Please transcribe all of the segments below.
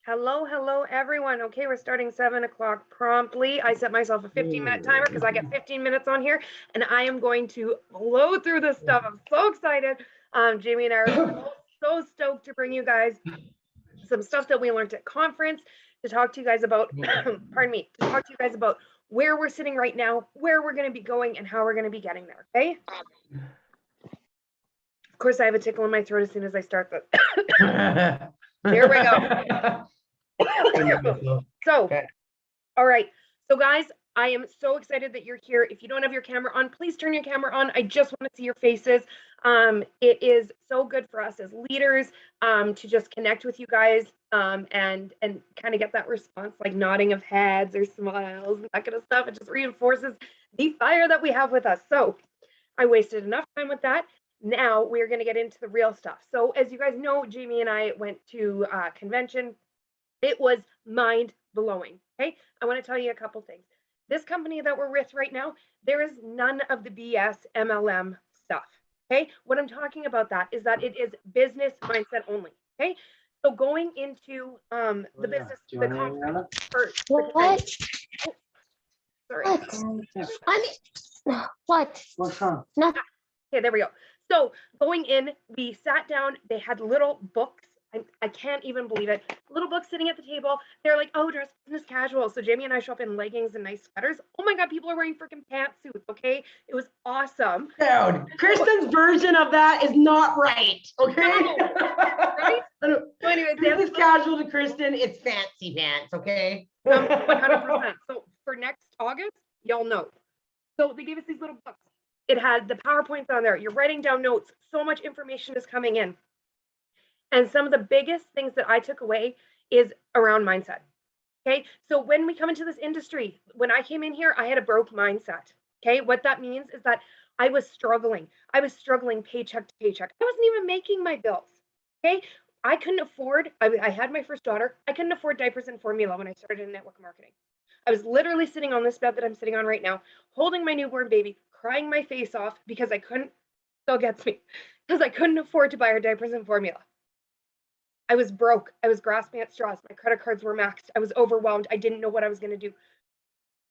Hello, everyone. Okay, we're starting 7 o'clock promptly. I set myself a 15-minute timer because I get 15 minutes on here, and I am going to blow through this stuff. I'm so excited. Jamie and I are so stoked to bring you guys some stuff that we learned at conference, to talk to you guys about, pardon me, to talk to you guys about where we're sitting right now, where we're going to be going, and how we're going to be getting there, okay? Of course, I have a tickle in my throat as soon as I start this. There we go. So, okay. All right. So guys, I am so excited that you're here. If you don't have your camera on, please turn your camera on. I just want to see your faces. It is so good for us as leaders to just connect with you guys and kind of get that response, like nodding of heads or smiles and that kind of stuff. It just reinforces the fire that we have with us. So I wasted enough time with that. Now we're going to get into the real stuff. So as you guys know, Jamie and I went to a convention. It was mind blowing. Okay. I want to tell you a couple things. This company that we're with right now, there is none of the BS MLM stuff. Okay. What I'm talking about that is that it is business mindset only. Okay. So going into the business, the conference first. What? Oh, sorry. What? What's wrong? Nothing. Okay, there we go. So going in, we sat down. They had little books. I can't even believe it. Little books sitting at the table. They're like, oh, dress business casual. So Jamie and I show up in leggings and nice sweaters. Oh my God, people are wearing freaking pantsuits. Okay, it was awesome. Dude, Kristen's version of that is not right. Okay. No, right? So anyways, business casual to Kristen, it's fancy pants. Okay. 100%. So for next August, y'all know. So they gave us these little books. It had the PowerPoints on there. You're writing down notes. So much information is coming in. And some of the biggest things that I took away is around mindset. Okay. So when we come into this industry, when I came in here, I had a broke mindset. Okay. What that means is that I was struggling. I was struggling paycheck to paycheck. I wasn't even making my bills. Okay. I couldn't afford, I had my first daughter. I couldn't afford diapers and formula when I started in network marketing. I was literally sitting on this bed that I'm sitting on right now, holding my newborn baby, crying my face off because I couldn't, still gets me, because I couldn't afford to buy her diapers and formula. I was broke. I was grasping at straws. My credit cards were maxed. I was overwhelmed. I didn't know what I was going to do.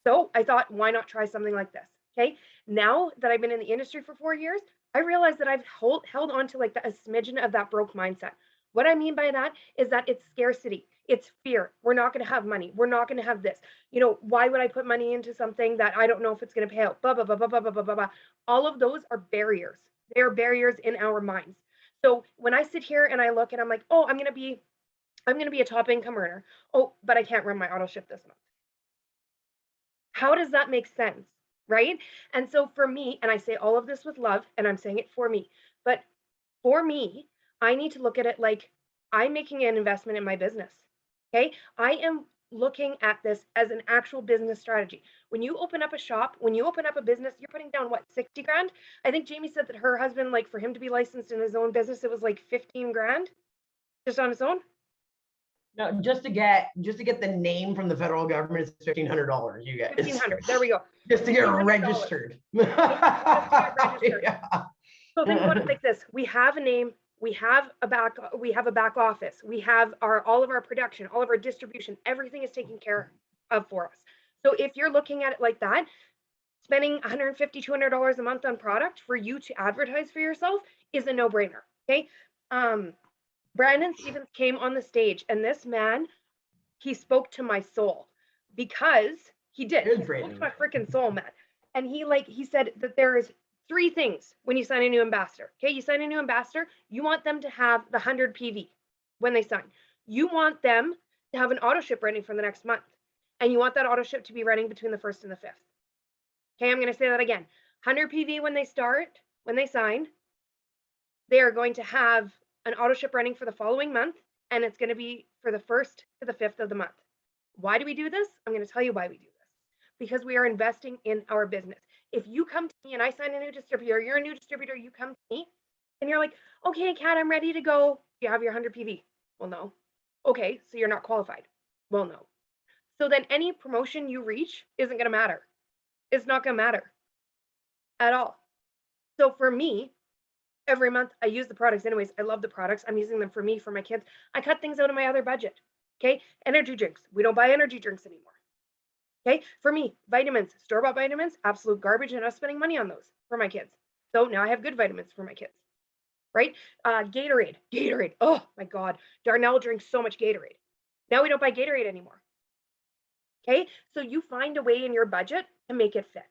So I thought, why not try something like this? Okay. Now that I've been in the industry for 4 years, I realized that I've held on to like a smidgen of that broke mindset. What I mean by that is that it's scarcity. It's fear. We're not going to have money. We're not going to have this. You know, why would I put money into something that I don't know if it's going to pay out? Blah, blah, blah, blah, blah, blah, blah, blah. All of those are barriers. They are barriers in our minds. So when I sit here and I look and I'm like, oh, I'm going to be a top income earner. Oh, but I can't run my auto ship this month. How does that make sense? Right? And so for me, and I say all of this with love, and I'm saying it for me, but for me, I need to look at it like I'm making an investment in my business. Okay. I am looking at this as an actual business strategy. When you open up a shop, when you open up a business, you're putting down what, 60 grand? I think Jamie said that her husband, like for him to be licensed in his own business, it was like 15 grand just on his own. No, just to get the name from the federal government is $1,500. You guys. 1,500. There we go. Just to get registered. Just to get registered. Yeah. So think about it like this: we have a name. We have a back office. We have all of our production, all of our distribution, everything is taken care of for us. So if you're looking at it like that, spending $150, $200 a month on product for you to advertise for yourself is a no-brainer. Okay. Brandon Stevens came on the stage, and this man, he spoke to my soul, because he did. He spoke to my freaking soul, man. And he said that there is 3 things when you sign a new ambassador. Okay, you sign a new ambassador, you want them to have the 100 PV when they sign. You want them to have an auto ship running for the next month. And you want that auto ship to be running between the 1st and the 5th. Okay, I'm going to say that again. 100 PV when they start, when they sign. They are going to have an auto ship running for the following month, and it's going to be for the 1st to the 5th of the month. Why do we do this? I'm going to tell you why we do this. Because we are investing in our business. If you come to me and I sign a new distributor, you're a new distributor, you come to me and you're like, okay, Kat, I'm ready to go. You have your 100 PV. Well, no. Okay, so you're not qualified. Well, no. So then any promotion you reach isn't going to matter. It's not going to matter at all. So for me, every month I use the products anyways. I love the products. I'm using them for me, for my kids. I cut things out of my other budget. Okay. Energy drinks. We don't buy energy drinks anymore. Okay. For me, vitamins, store-bought vitamins, absolute garbage, and I'm spending money on those for my kids. So now I have good vitamins for my kids. Right? Gatorade. Oh my God. Darnell drinks so much Gatorade. Now we don't buy Gatorade anymore. Okay. So you find a way in your budget to make it fit.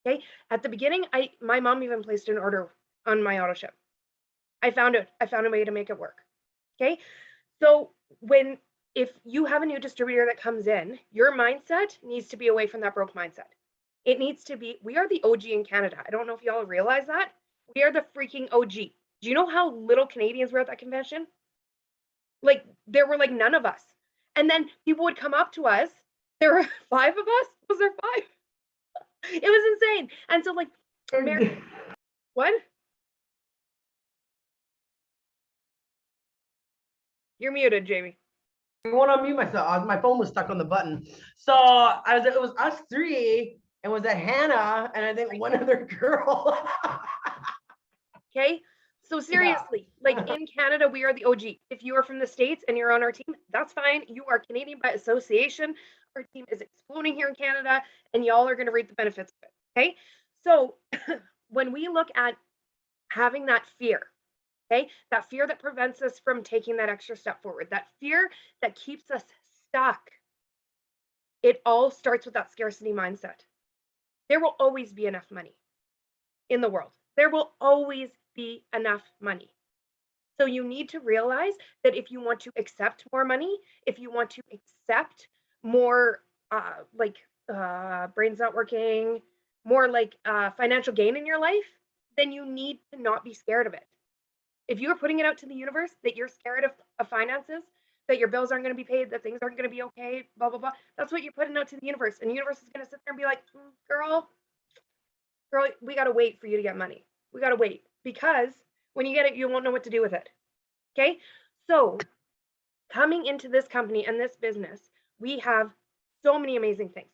Okay. At the beginning, my mom even placed an order on my auto ship. I found a way to make it work. Okay. So if you have a new distributor that comes in, your mindset needs to be away from that broke mindset. It needs to be, we are the OG in Canada. I don't know if y'all realize that. We are the freaking OG. Do you know how little Canadians were at that convention? Like, there were like none of us. And then people would come up to us. There were 5 of us. Was there 5? It was insane. And so, like, what? You're muted, Jamie. I want to unmute myself. My phone was stuck on the button. So it was us 3, and was it Hannah and I think one other girl. Okay. So seriously, like in Canada, we are the OG. If you are from the States and you're on our team, that's fine. You are Canadian by association. Our team is exploding here in Canada, and y'all are going to reap the benefits of it. Okay. So when we look at having that fear, okay, that fear that prevents us from taking that extra step forward, that fear that keeps us stuck, it all starts with that scarcity mindset. There will always be enough money in the world. There will always be enough money. So you need to realize that if you want to accept more money, if you want to accept more brains not working, more financial gain in your life, then you need to not be scared of it. If you're putting it out to the universe that you're scared of finances, that your bills aren't going to be paid, that things aren't going to be okay, blah, blah, blah, that's what you're putting out to the universe. And the universe is going to sit there and be like, girl, we got to wait for you to get money. We got to wait, because when you get it, you won't know what to do with it. Okay. So coming into this company and this business, we have so many amazing things.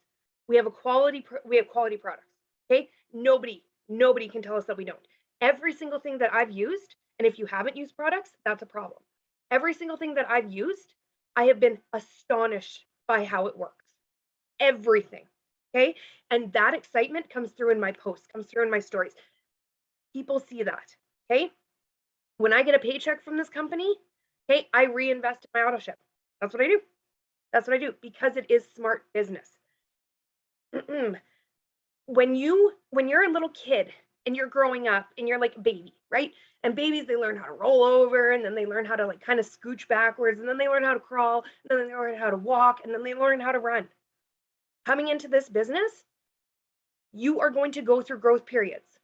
We have quality products. Okay. Nobody can tell us that we don't. Every single thing that I've used, and if you haven't used products, that's a problem. Every single thing that I've used, I have been astonished by how it works. Everything. Okay. And that excitement comes through in my posts, comes through in my stories. People see that. Okay. When I get a paycheck from this company, okay, I reinvest in my auto ship. That's what I do. That's what I do, because it is smart business. When you're a little kid and you're growing up and you're like a baby, right? And babies, they learn how to roll over, and then they learn how to like kind of scooch backwards, and then they learn how to crawl, and then they learn how to walk, and then they learn how to run. Coming into this business, you are going to go through growth periods,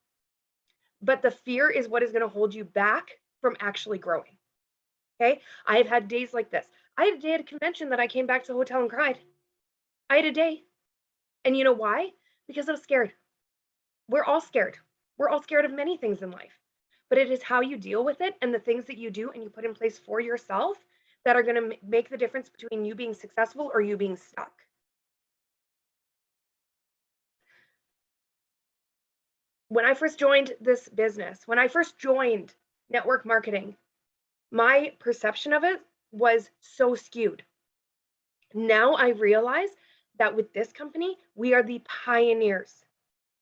but the fear is what is going to hold you back from actually growing. Okay. I have had days like this. I had a day at a convention that I came back to the hotel and cried. I had a day. And you know why? Because I was scared. We're all scared. We're all scared of many things in life, but it is how you deal with it and the things that you do and you put in place for yourself that are going to make the difference between you being successful or you being stuck. When I first joined this business, when I first joined network marketing, my perception of it was so skewed. Now I realize that with this company, we are the pioneers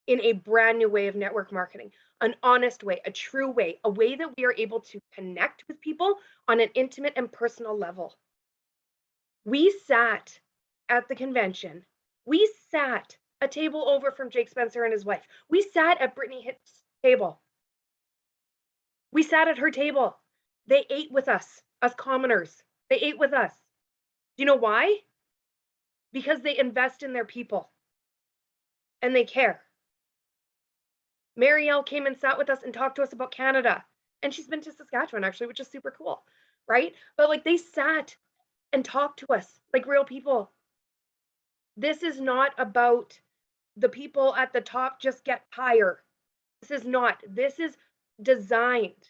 in a brand new way of network marketing, an honest way, a true way, a way that we are able to connect with people on an intimate and personal level. We sat at the convention. We sat a table over from Jake Spencer and his wife. We sat at Brittany Hitt's table. We sat at her table. They ate with us commoners. They ate with us. Do you know why? Because they invest in their people and they care. Marielle came and sat with us and talked to us about Canada. And she's been to Saskatchewan, actually, which is super cool, right? But like, they sat and talked to us like real people. This is not about the people at the top just get higher. This is not. This is designed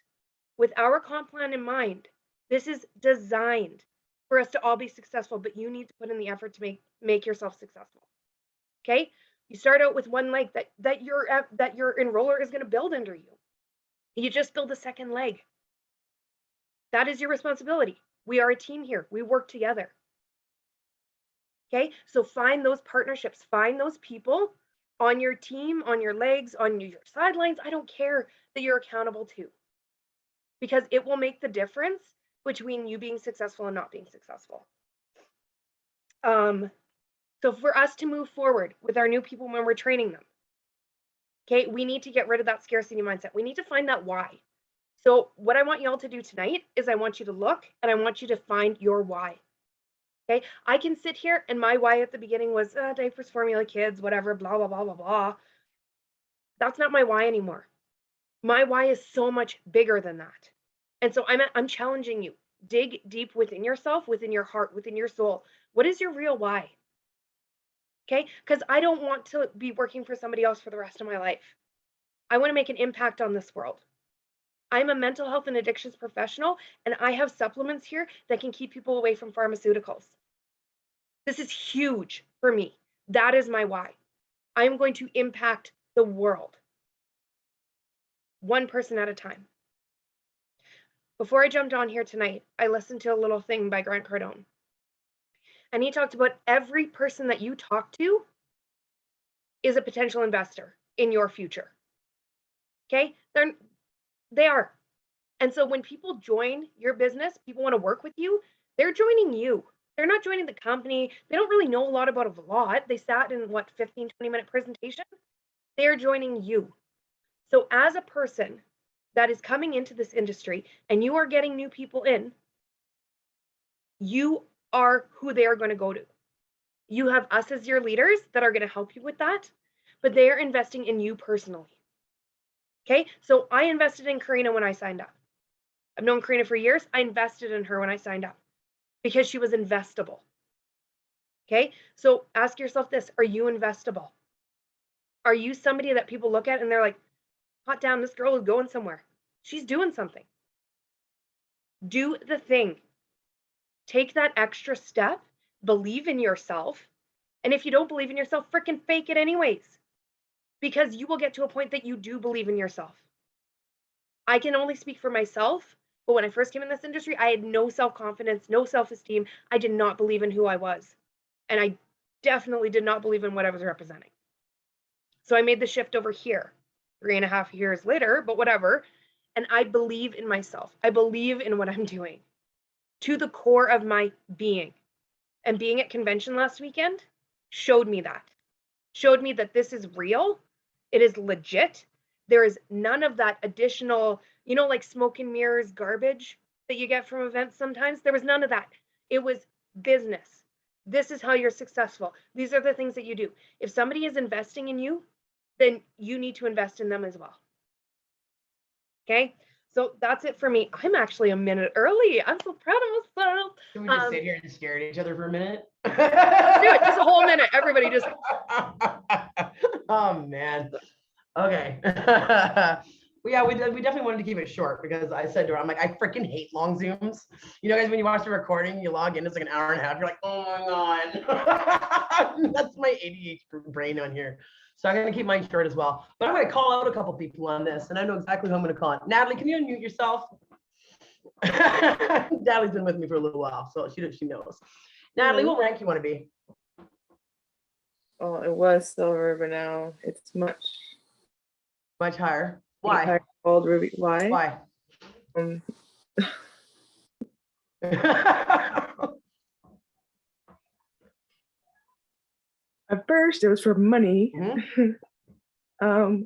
with our comp plan in mind. This is designed for us to all be successful, but you need to put in the effort to make yourself successful. Okay? You start out with one leg that your enroller is going to build under you. You just build a second leg. That is your responsibility. We are a team here. We work together. Okay, so find those partnerships, find those people on your team, on your legs, on your sidelines. I don't care that you're accountable to, because it will make the difference between you being successful and not being successful. So for us to move forward with our new people when we're training them, okay, we need to get rid of that scarcity mindset. We need to find that why. So what I want y'all to do tonight is I want you to look and I want you to find your why. Okay, I can sit here and my why at the beginning was diapers, formula, kids, whatever, blah, blah, blah, blah, blah. That's not my why anymore. My why is so much bigger than that. And so I'm challenging you. Dig deep within yourself, within your heart, within your soul. What is your real why? Okay, because I don't want to be working for somebody else for the rest of my life. I want to make an impact on this world. I'm a mental health and addictions professional, and I have supplements here that can keep people away from pharmaceuticals. This is huge for me. That is my why. I'm going to impact the world, one person at a time. Before I jumped on here tonight, I listened to a little thing by Grant Cardone. And he talked about every person that you talk to is a potential investor in your future. Okay? They are. And so when people join your business, people want to work with you, they're joining you. They're not joining the company. They don't really know a lot about a lot. They sat in 15, 20-minute presentation. They're joining you. So as a person that is coming into this industry and you are getting new people in, you are who they are going to go to. You have us as your leaders that are going to help you with that, but they are investing in you personally. Okay, so I invested in Karina when I signed up. I've known Karina for years. I invested in her when I signed up because she was investable. Okay, so ask yourself this: are you investable? Are you somebody that people look at and they're like, hot damn, this girl is going somewhere. She's doing something. Do the thing. Take that extra step. Believe in yourself. And if you don't believe in yourself, freaking fake it anyways. Because you will get to a point that you do believe in yourself. I can only speak for myself, but when I first came in this industry, I had no self-confidence, no self-esteem. I did not believe in who I was. And I definitely did not believe in what I was representing. So I made the shift over here 3.5 years later, but whatever. And I believe in myself. I believe in what I'm doing to the core of my being. And being at convention last weekend showed me that. Showed me that this is real. It is legit. There is none of that additional, like smoke and mirrors garbage that you get from events sometimes. There was none of that. It was business. This is how you're successful. These are the things that you do. If somebody is investing in you, then you need to invest in them as well. Okay? So that's it for me. I'm actually a minute early. I'm so proud of myself. Can we just sit here and stare at each other for a minute? Let's do it. Just a whole minute. Everybody just. Oh, man. Okay. Well, yeah, we definitely wanted to keep it short because I said to her, I'm like, I freaking hate long Zooms. Guys, when you watch the recording, you log in, it's like an hour and a half. You're like, oh my God. That's my ADHD brain on here. So I'm going to keep mine short as well. But I'm going to call out a couple people on this, and I know exactly who I'm going to call it. Natalie, can you unmute yourself? Natalie's been with me for a little while, so she knows. Natalie, what rank you want to be? Oh, it was silver, but now it's much higher. Why? Gold ruby. Why? Why? At first, it was for money. Mm-hmm.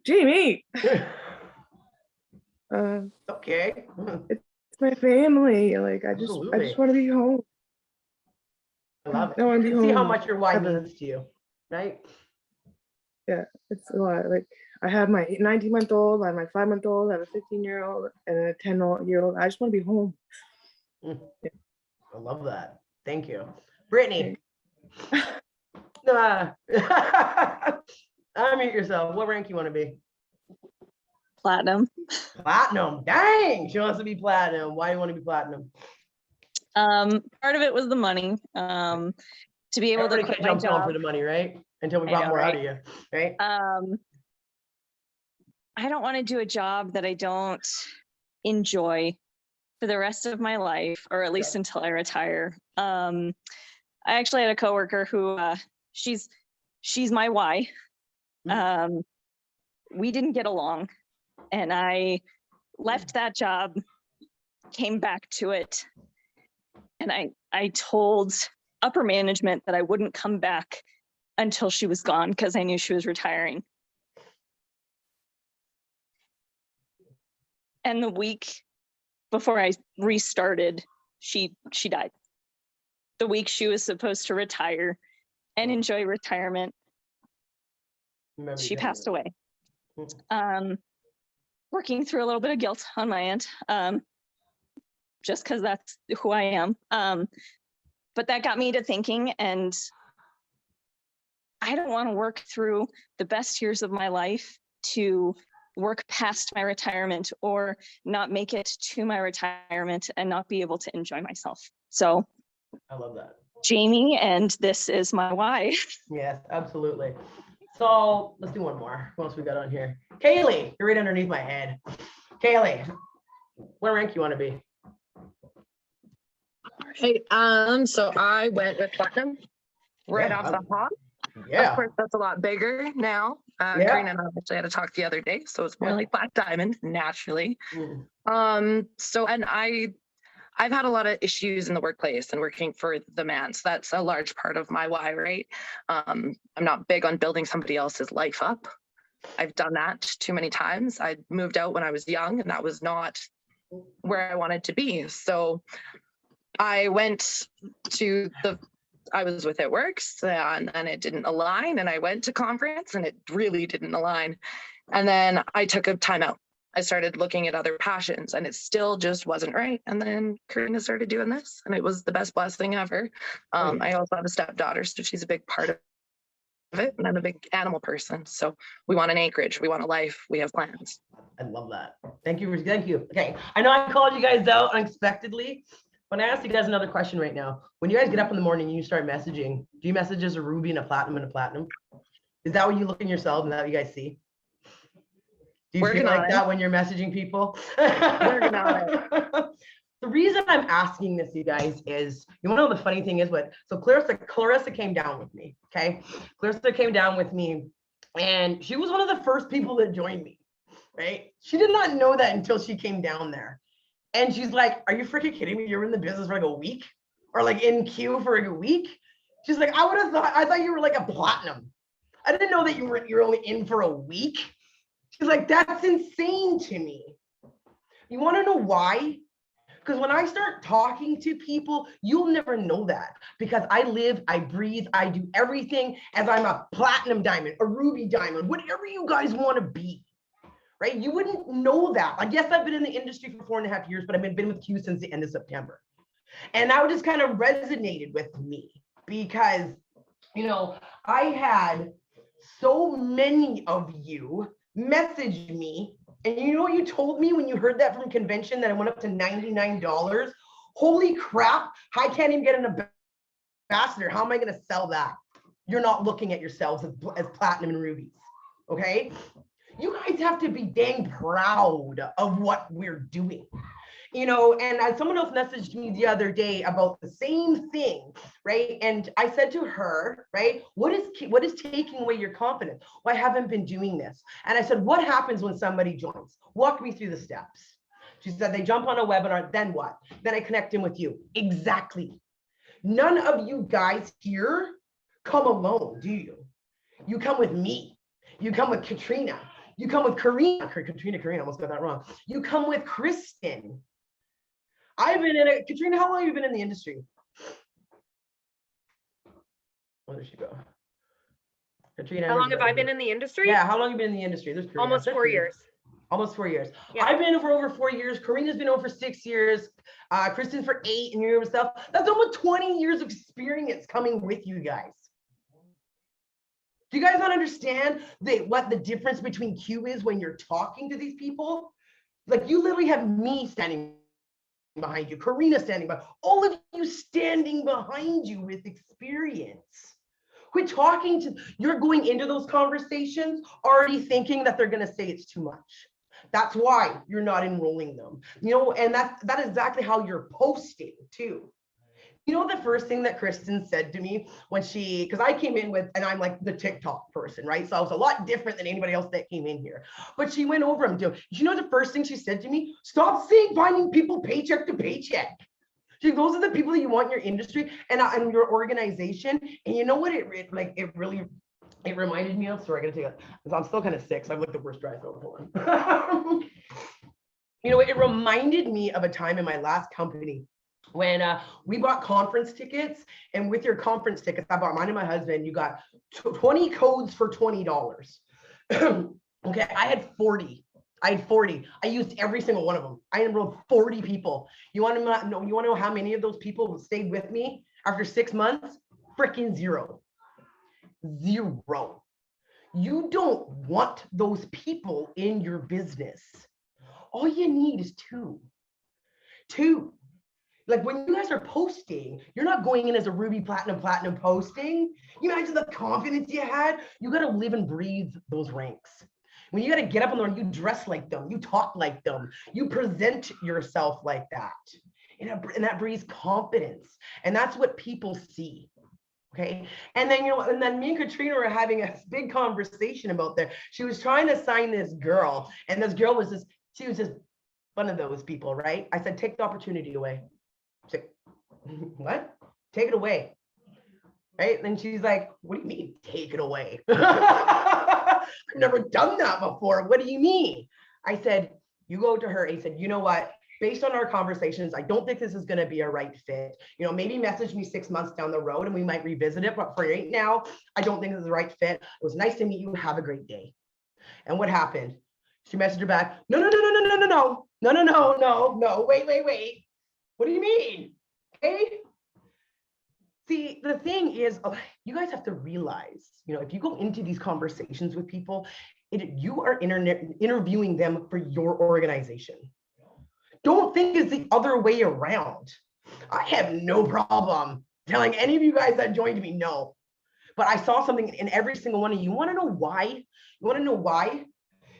Jamie. Okay. It's my family. Like I just want to be home. I love it. I want to be home. See how much your why means to you, right? Yeah, it's a lot. Like I have my 19-month-old, I have my 5-month-old, I have a 15-year-old, and a 10-year-old. I just want to be home. Yeah. I love that. Thank you, Brittany. Unmute yourself. What rank you want to be? Platinum. Platinum. Dang, she wants to be platinum. Why do you want to be platinum? Part of it was the money. To be able to quit my job for the money, right? Until we brought more out of you, right? I don't want to do a job that I don't enjoy for the rest of my life, or at least until I retire. I actually had a coworker who she's my why. We didn't get along, and I left that job, came back to it, and I told upper management that I wouldn't come back until she was gone because I knew she was retiring. And the week before I restarted, she died. The week she was supposed to retire and enjoy retirement, she passed away. Working through a little bit of guilt on my end, just because that's who I am. But that got me to thinking, and I don't want to work through the best years of my life to work past my retirement or not make it to my retirement and not be able to enjoy myself. So I love that. Jaime, and this is my why. Yes, absolutely. So let's do one more. What else we got on here? Kaylee, you're right underneath my head. Kaylee, what rank you want to be? Hey, so I went with platinum right Yeah, off the hop. Yeah. Of course, that's a lot bigger now. Yeah. Karina and I actually had to talk the other day, so it's more like black diamond naturally. Mm. So and I've had a lot of issues in the workplace and working for the man. So that's a large part of my why, right? I'm not big on building somebody else's life up. I've done that too many times. I moved out when I was young, and that was not where I wanted to be. So I went to I was with It Works, and it didn't align, and I went to conference and it really didn't align. And then I took a time out. I started looking at other passions, and it still just wasn't right. And then Karina started doing this, and it was the best blessing ever. I also have a stepdaughter, so she's a big part of it, and I'm a big animal person. So we want an acreage, we want a life, we have plans. I love that. Thank you. Thank you. Okay. I know I called you guys out unexpectedly, but I ask you guys another question right now. When you guys get up in the morning and you start messaging, do you message as a ruby and a platinum and a platinum? Is that what you look in yourself and that you guys see? Do you feel like that when you're messaging people? Working on it. The reason I'm asking this, you guys, is you want to know the funny thing is so Clarissa came down with me. Okay. Clarissa came down with me, and she was one of the first people that joined me. Right. She did not know that until she came down there. And she's like, are you freaking kidding me? You're in the business for like a week, or like in queue for like a week. She's like, I thought you were like a platinum. I didn't know that you're only in for a week. She's like, that's insane to me. You want to know why? Because when I start talking to people, you'll never know that, because I live, I breathe, I do everything as I'm a platinum diamond, a ruby diamond, whatever you guys want to be, right? You wouldn't know that. I guess I've been in the industry for 4.5 years, but I've been with Q since the end of September. And that just kind of resonated with me because, I had so many of you message me. And you know what you told me when you heard that from convention, that it went up to $99? Holy crap, I can't even get an ambassador. How am I going to sell that? You're not looking at yourselves as platinum and rubies, okay? You guys have to be dang proud of what we're doing. And someone else messaged me the other day about the same thing, right? And I said to her, right, what is taking away your confidence? Well, I haven't been doing this. And I said, what happens when somebody joins? Walk me through the steps. She said, they jump on a webinar, then what? Then I connect in with you. Exactly. None of you guys here come alone, do you? You come with me. You come with Katrina. You come with Karina, almost got that wrong. You come with Kristen. Katrina, how long have you been in the industry? Where did she go? Katrina. How long have I been in the industry? Yeah, how long have you been in the industry? There's Karina. Almost 4 years. Almost 4 years. Yeah. I've been for over 4 years. Karina's been over for 6 years. Kristen for 8, and your stuff. That's almost 20 years of experience coming with you guys. Do you guys not understand what the difference between Q is when you're talking to these people? Like, you literally have me standing behind you, Karina standing by, all of you standing behind you with experience. Quit talking you're going into those conversations already thinking that they're going to say it's too much. That's why you're not enrolling them. And that is exactly how you're posting too. You know, the first thing that Kristen said to me when because I came in with, and I'm like the TikTok person, right? So I was a lot different than anybody else that came in here. But she went over them too. You know, the first thing she said to me, stop saying finding people paycheck to paycheck. Those are the people that you want in your industry and your organization. And you know what it reminded me of? Sorry, I gotta take it. I'm still kind of sick, so I'm like the worst dry throat. Hold on. You know, it reminded me of a time in my last company when we bought conference tickets, and with your conference tickets, I bought mine and my husband, you got 20 codes for $20. Okay, I had 40. I used every single one of them. I enrolled 40 people. You want to know how many of those people stayed with me after 6 months? Freaking zero. Zero. You don't want those people in your business. All you need is two. Like when you guys are posting, you're not going in as a Ruby Platinum posting. You imagine the confidence you had. You got to live and breathe those ranks. When you got to get up on the, you dress like them, you talk like them, you present yourself like that. And that breeds confidence. And that's what people see. Okay. And then, and then me and Katrina were having a big conversation about that. She was trying to sign this girl, and this girl was she was just one of those people, right? I said, take the opportunity away. She's like, what? Take it away. Right? And she's like, what do you mean, take it away? I've never done that before. What do you mean? I said, you go to her and said, you know what? Based on our conversations, I don't think this is going to be a right fit. You know, maybe message me 6 months down the road and we might revisit it. But for right now, I don't think this is the right fit. It was nice to meet you. Have a great day. And what happened? She messaged her back. No. Wait. What do you mean? Okay. See, the thing is, you guys have to realize, if you go into these conversations with people, you are interviewing them for your organization. Don't think it's the other way around. I have no problem telling any of you guys that joined me no. But I saw something in every single one of you. You want to know why? You want to know why?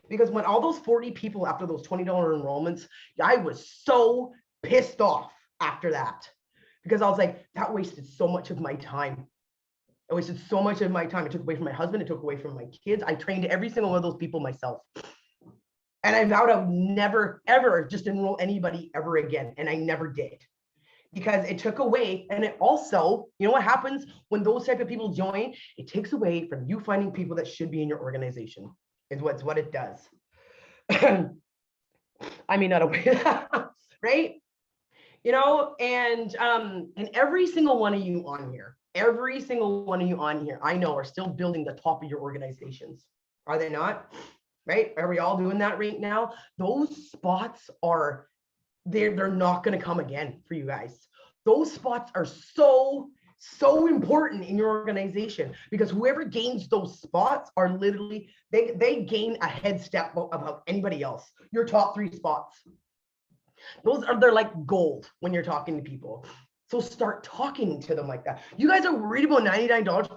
Because when all those 40 people after those $20 enrollments, I was so pissed off after that. Because I was like, that wasted so much of my time. It wasted so much of my time. It took away from my husband. It took away from my kids. I trained every single one of those people myself. And I vowed I would never, ever just enroll anybody ever again. And I never did. Because it took away, and it also, you know what happens when those type of people join? It takes away from you finding people that should be in your organization, is what it does. I mean, not a right? And every single one of you on here, I know are still building the top of your organizations. Are they not? Right? Are we all doing that right now? Those spots are, they're not going to come again for you guys. Those spots are so important in your organization, because whoever gains those spots are literally, they gain a head step above anybody else. Your top 3 spots. They're like gold when you're talking to people. So start talking to them like that. You guys are worried about $99.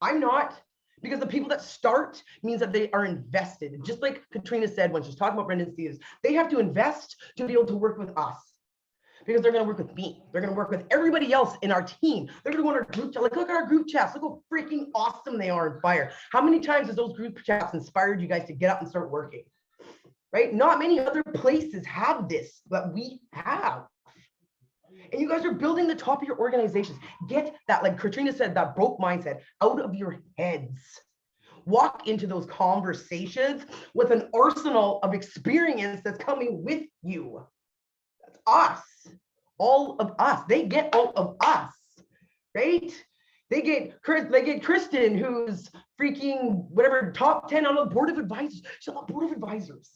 I'm not. Because the people that start means that they are invested. Just like Katrina said when she's talking about Brendan Stevens, they have to invest to be able to work with us. Because they're going to work with me. They're going to work with everybody else in our team. They're going to go on our group chat. Like, look at our group chats. Look how freaking awesome they are in Fire. How many times has those group chats inspired you guys to get up and start working? Right? Not many other places have this, but we have. And you guys are building the top of your organizations. Get that, like Katrina said, that broke mindset out of your heads. Walk into those conversations with an arsenal of experience that's coming with you. That's us. All of us. They get all of us, right? They get Kristen, who's freaking whatever, top 10 on the board of advisors. She's on the board of advisors.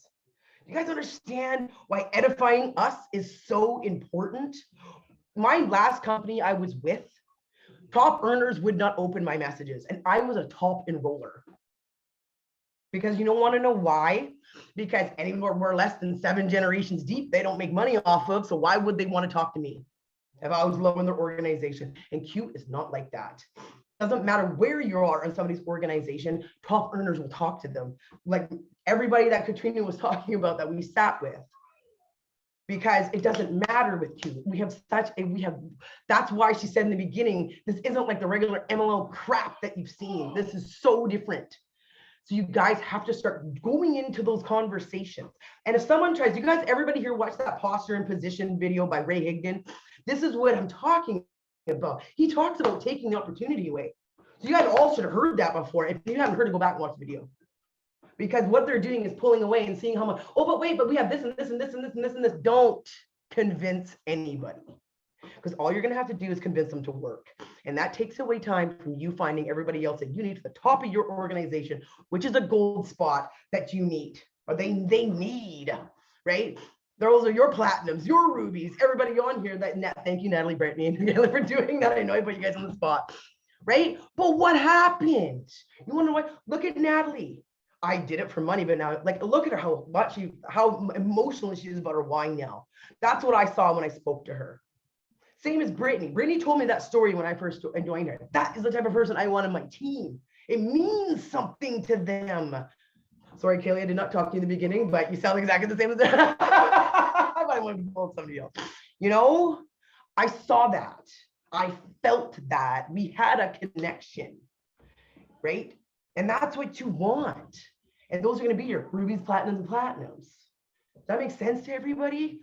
You guys understand why edifying us is so important? My last company I was with, top earners would not open my messages, and I was a top enroller. Because you don't want to know why? Because anymore, we're less than 7 generations deep, they don't make money off of, so why would they want to talk to me if I was low in their organization? And Cute is not like that. Doesn't matter where you are in somebody's organization, top earners will talk to them. Like everybody that Katrina was talking about that we sat with. because it doesn't matter with you. That's why she said in the beginning, this isn't like the regular MLM crap that you've seen. This is so different. So you guys have to start going into those conversations. And if someone tries, you guys, everybody here watch that posture and position video by Ray Higdon. This is what I'm talking about. He talks about taking the opportunity away. So you guys all should have heard that before. If you haven't heard it, go back and watch the video. Because what they're doing is pulling away and seeing how much, oh, but wait, but we have this and this and this and this and this and this. Don't convince anybody. Because all you're going to have to do is convince them to work. And that takes away time from you finding everybody else that you need to the top of your organization, which is a gold spot that you need, or they need, right? Those are your platinums, your rubies, everybody on here thank you, Natalie, Brittany, and Taylor for doing that. I know I put you guys on the spot, right? But what happened? You want to know what? Look at Natalie. I did it for money, but now, like, look at her, how emotional she is about her wine now. That's what I saw when I spoke to her. Same as Brittany. Brittany told me that story when I first joined her. That is the type of person I want on my team. It means something to them. Sorry, Kaylee, I did not talk to you in the beginning, but you sound exactly the same as her. I might want to pull somebody else. You know, I saw that. I felt that. We had a connection, right? And that's what you want. And those are going to be your rubies, platinums, and platinums. Does that make sense to everybody?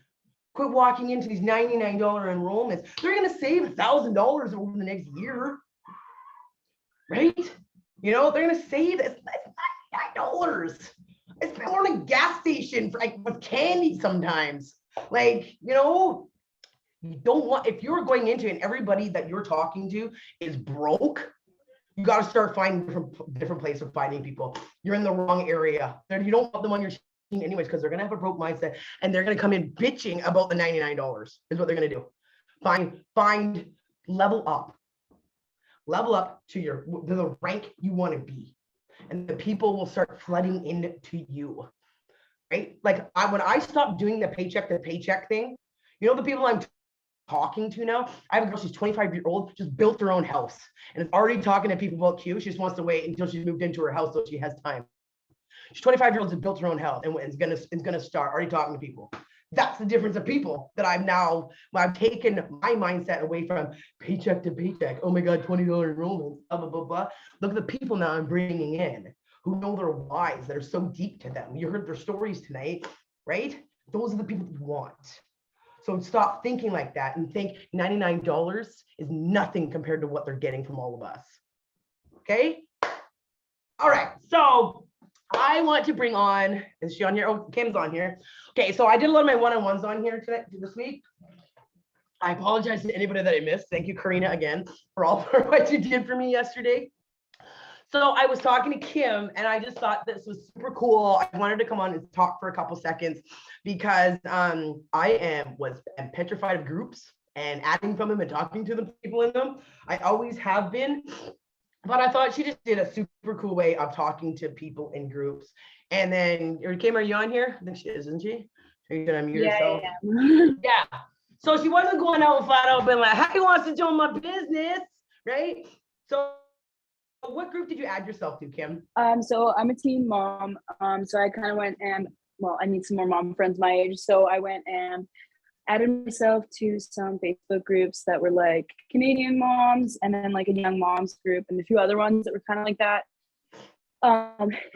Quit walking into these $99 enrollments. They're going to save $1,000 over the next year, right? You know, they're going to save $99. I spend more on a gas station for, like, with candy sometimes. Like, you know, you don't want, if you're going into and everybody that you're talking to is broke, you got to start finding different places of finding people. You're in the wrong area. You don't want them on your anyways, because they're going to have a broke mindset and they're going to come in bitching about the $99 is what they're going to do. Level up to the rank you want to be. And the people will start flooding into you, right? Like when I stopped doing the paycheck to paycheck thing, you know, the people I'm talking to now, I have a girl, she's 25-year-old, just built her own house and is already talking to people about Q. She just wants to wait until she's moved into her house so she has time. She's 25-year-old and built her own house and is gonna start already talking to people. That's the difference of people that I've taken my mindset away from paycheck to paycheck. Oh my God, $20 enrollment, blah, blah, blah, blah. Look at the people now I'm bringing in who know their whys that are so deep to them. You heard their stories tonight, right? Those are the people that you want. So stop thinking like that and think $99 is nothing compared to what they're getting from all of us. Okay? All right, so I want to bring on, is she on here? Oh, Kim's on here. Okay, so I did a lot of my one-on-ones on here this week. I apologize to anybody that I missed. Thank you, Karina, again, for what you did for me yesterday. So I was talking to Kim and I just thought this was super cool. I wanted to come on and talk for a couple seconds because I am petrified of groups and adding from them and talking to the people in them. I always have been. But I thought she just did a super cool way of talking to people in groups. And then, Kim, are you on here? I think she is, isn't she? Are you gonna unmute yourself? Yeah. So she wasn't going out and flat out being like, "He wants to join my business," right? So what group did you add yourself to, Kim? So I'm a teen mom. So I kind of went and, well, I need some more mom friends my age. So I went and added myself to some Facebook groups that were like Canadian moms, and then like a young moms group, and a few other ones that were kind of like that.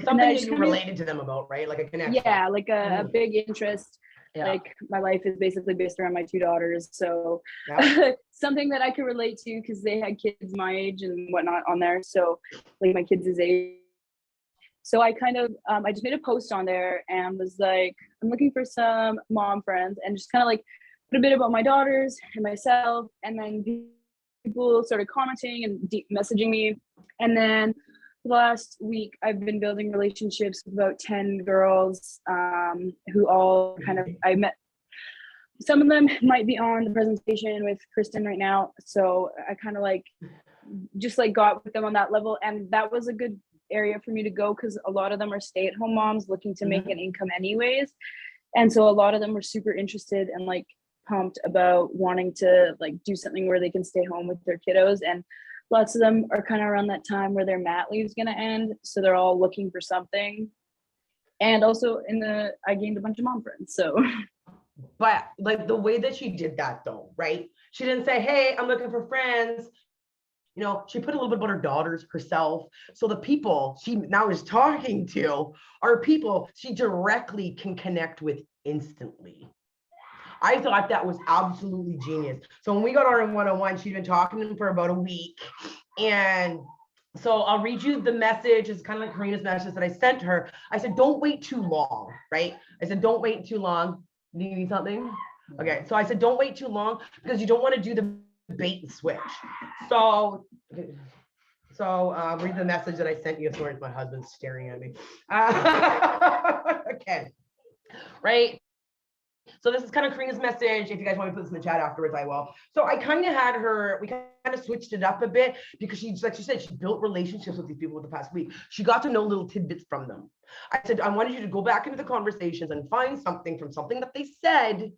Something that you related to them about, right? Like a connection. Yeah, like a big interest. Yeah. Like my life is basically based around my two daughters. So something that I could relate to because they had kids my age and whatnot on there. So like my kids' age. So I kind of, I just made a post on there and was like, I'm looking for some mom friends, and just kind of like put a bit about my daughters and myself. And then people started commenting and messaging me. And then the last week, I've been building relationships with about 10 girls who all kind of, I met, some of them might be on the presentation with Kristen right now. So I kind of like, just like got with them on that level. And that was a good area for me to go because a lot of them are stay-at-home moms looking to make an income anyways. And so a lot of them were super interested and like pumped about wanting to like do something where they can stay home with their kiddos. And lots of them are kind of around that time where their mat leave is going to end. So they're all looking for something. And also I gained a bunch of mom friends. So But like the way that she did that though, right? She didn't say, hey, I'm looking for friends. You know, she put a little bit about her daughters, herself. So the people she now is talking to are people she directly can connect with instantly. I thought that was absolutely genius. So when we got on in 101, she'd been talking to him for about a week. And so I'll read you the message. It's kind of like Karina's message that I sent her. I said, don't wait too long, right? I said, don't wait too long. Do you need something? Okay. So I said, don't wait too long because you don't want to do the bait and switch. So read the message that I sent you. Sorry, my husband's staring at me. Okay. Right. So this is kind of Karina's message. If you guys want to put this in the chat afterwards, I will. So I kind of had her, we kind of switched it up a bit because she, like she said, she built relationships with these people the past week. She got to know little tidbits from them. I said, I wanted you to go back into the conversations and find something from something that they said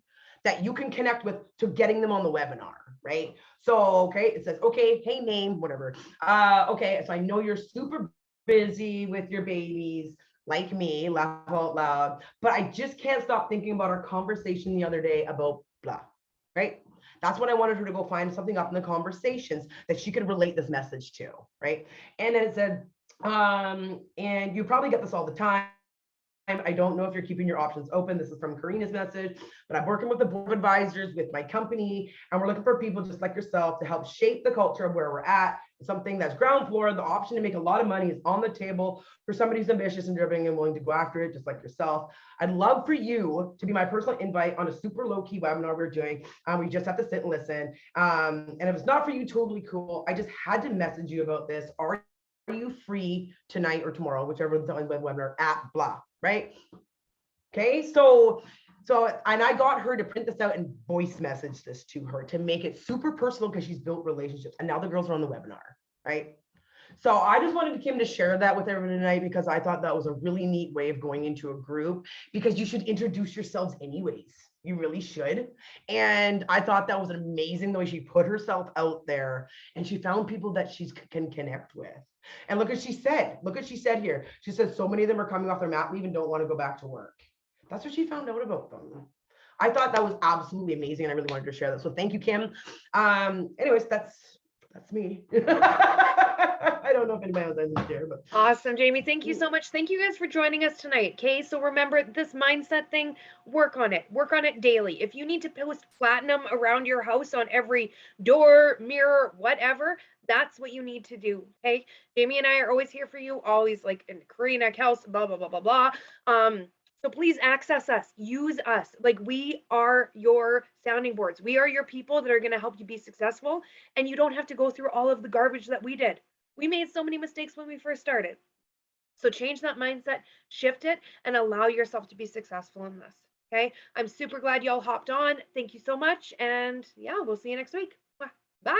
that you can connect with to getting them on the webinar, right? So, okay, it says, okay, hey, name, whatever. Okay, so I know you're super busy with your babies, like me, laugh out loud, but I just can't stop thinking about our conversation the other day about blah, right? That's what I wanted her to go find something up in the conversations that she could relate this message to, right? And then it said, and you probably get this all the time. I don't know if you're keeping your options open. This is from Karina's message, but I'm working with the board of advisors with my company, and we're looking for people just like yourself to help shape the culture of where we're at. Something that's ground floor. The option to make a lot of money is on the table for somebody who's ambitious and driven and willing to go after it, just like yourself. I'd love for you to be my personal invite on a super low-key webinar we're doing. We just have to sit and listen. And if it's not for you, totally cool. I just had to message you about this. Are you free tonight or tomorrow, whichever the webinar at blah, right? Okay, so and I got her to print this out and voice message this to her to make it super personal because she's built relationships, and now the girls are on the webinar, right? So I just wanted Kim to share that with everyone tonight because I thought that was a really neat way of going into a group, because you should introduce yourselves anyways. You really should. And I thought that was amazing the way she put herself out there and she found people that she can connect with. And look what she said. Look what she said here. She said so many of them are coming off their mat leave and don't want to go back to work. That's what she found out about them. I thought that was absolutely amazing, and I really wanted to share that. So thank you, Kim. Anyways, that's me. I don't know if anybody else has to share, but Awesome, Jamie. Thank you so much. Thank you guys for joining us tonight. Okay, so remember this mindset thing, work on it daily. If you need to post platinum around your house on every door, mirror, whatever, that's what you need to do. Okay, Jamie and I are always here for you, always, like in Karina, Kels, blah, blah, blah, blah, blah. So please access us, use us. Like, we are your sounding boards. We are your people that are going to help you be successful. And you don't have to go through all of the garbage that we did. We made so many mistakes when we first started. So change that mindset, shift it, and allow yourself to be successful in this. Okay. I'm super glad y'all hopped on. Thank you so much. And yeah, we'll see you next week. Bye.